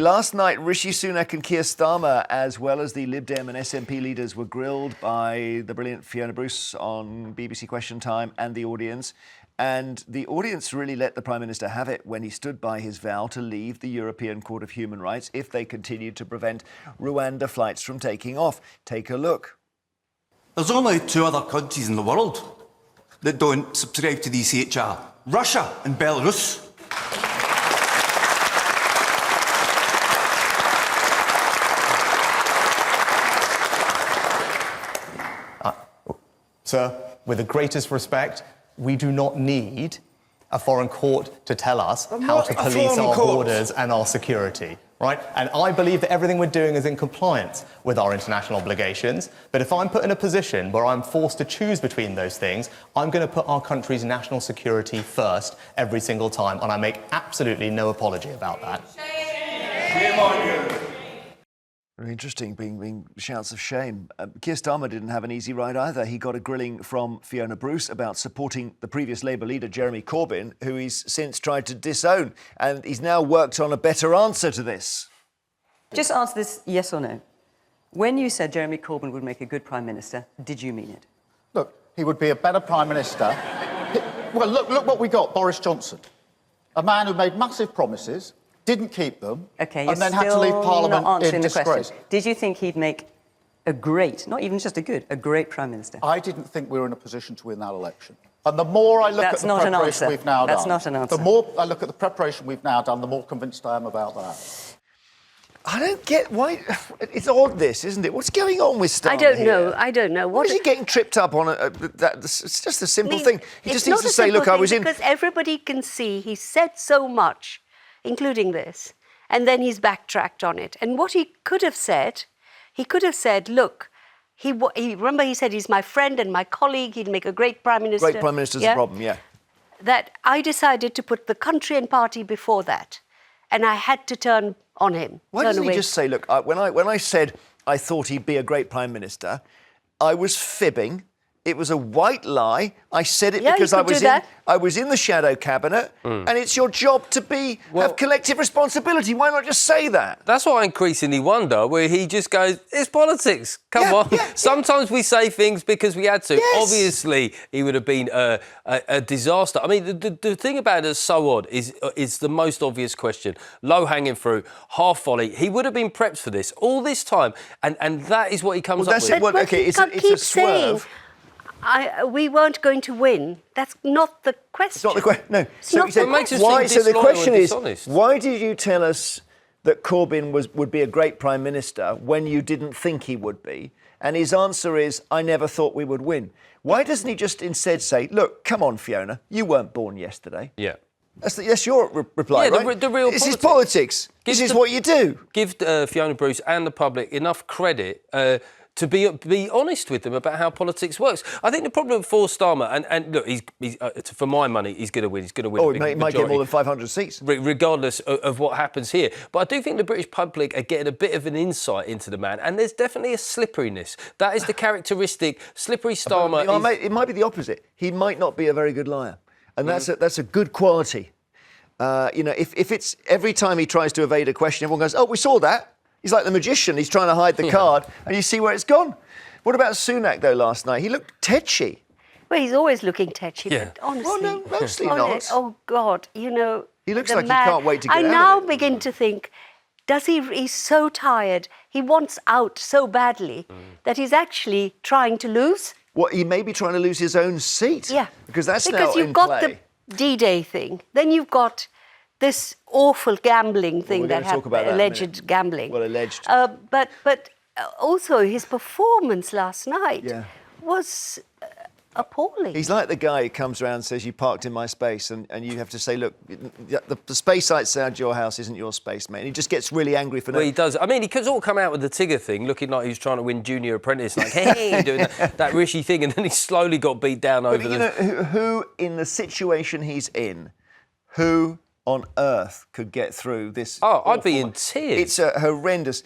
Last night, Rishi Sunak and Keir Starmer, as well as the Lib Dem and SNP leaders, were grilled by the brilliant Fiona Bruce on BBC Question Time and the audience. And the audience really let the Prime Minister have it when he stood by his vow to leave the European Court of Human Rights if they continued to prevent Rwanda flights from taking off. Take a look. There's only two other countries in the world that don't subscribe to the ECHR. Russia and Belarus. Sir, with the greatest respect, we do not need a foreign court to tell us how to police our borders and our security, right? And I believe that everything we're doing is in compliance with our international obligations. But if I'm put in a position where I'm forced to choose between those things, I'm going to put our country's national security first every single time, and I make absolutely no apology about that. Shame on you. Very interesting, being shouts of shame. Keir Starmer didn't have an easy ride either. He got a grilling from Fiona Bruce about supporting the previous Labour leader, Jeremy Corbyn, who he's since tried to disown. And he's now worked on a better answer to this. Just answer this yes or no. When you said Jeremy Corbyn would make a good Prime Minister, did you mean it? Look, he would be a better Prime Minister. Well, look what we got, Boris Johnson. A man who made massive promises, didn't keep them, and then had to leave Parliament in disgrace. Did you think he'd make a great, not even just a good, a great Prime Minister? I didn't think we were in a position to win that election. And the more I look at the preparation we've now done... That's not an answer. The more I look at the preparation we've now done, the more convinced I am about that. I don't get why... It's odd, this, isn't it? What's going on with Starmer I don't know. What is he getting tripped up on? It's just a simple thing. He just needs to say, look, I was in... Because everybody can see he said so much, including this, and then he's backtracked on it. And what he could have said, look, remember he said he's my friend and my colleague, he'd make a great Prime Minister. Great Prime Minister's a problem, yeah. That I decided to put the country and party before that, and I had to turn on him. Why doesn't he just say, look, when I said I thought he'd be a great Prime Minister, I was fibbing. It was a white lie. I said it because I was in the shadow cabinet, and it's your job to have collective responsibility. Why not just say that? That's what I increasingly wonder, where he just goes, it's politics. Come on. Sometimes we say things because we had to. Yes. Obviously, he would have been a disaster. I mean, the thing about it that's so odd is the most obvious question. Low-hanging fruit, half volley. He would have been prepped for this all this time, and that is what he comes up with. Well, okay, it's a swerve. We weren't going to win. That's not the question. It's not the question. No. So the question is, why did you tell us that Corbyn would be a great Prime Minister when you didn't think he would be? And his answer is, I never thought we would win. Why doesn't he just instead say, look, come on, Fiona, you weren't born yesterday. Yeah. That's your reply, right? The real this is politics. This is what you do. Give Fiona Bruce and the public enough credit to be honest with them about how politics works. I think the problem for Starmer, and look, he's for my money, he's going to win. He's going to win. Oh, he might get more than 500 seats. Regardless of what happens here. But I do think the British public are getting a bit of an insight into the man, and there's definitely a slipperiness. That is the characteristic. Slippery Starmer It might be the opposite. He might not be a very good liar. And that's a good quality. If it's every time he tries to evade a question, everyone goes, oh, we saw that. He's like the magician. He's trying to hide the card, and you see where it's gone. What about Sunak, though, last night? He looked tetchy. Well, he's always looking tetchy, but honestly... Well, no, mostly not. Oh, God, He looks like he can't wait to get out of it. I now begin to think, he's so tired, he wants out so badly, that he's actually trying to lose? Well, he may be trying to lose his own seat. Yeah. Because now in play. Because you've got the D-Day thing, then you've got this awful gambling thing that happened, alleged gambling. Well, alleged. But also his performance last night was appalling. He's like the guy who comes around and says, you parked in my space, and you have to say, look, the space outside your house isn't your space, mate. And he just gets really angry for no... Well, he does. I mean, he could all come out with the Tigger thing, looking like he was trying to win Junior Apprentice, like, hey, doing that Rishi thing, and then he slowly got beat down over who in the situation he's in, who on earth could get through this? Oh, I'd be in tears. It's horrendous.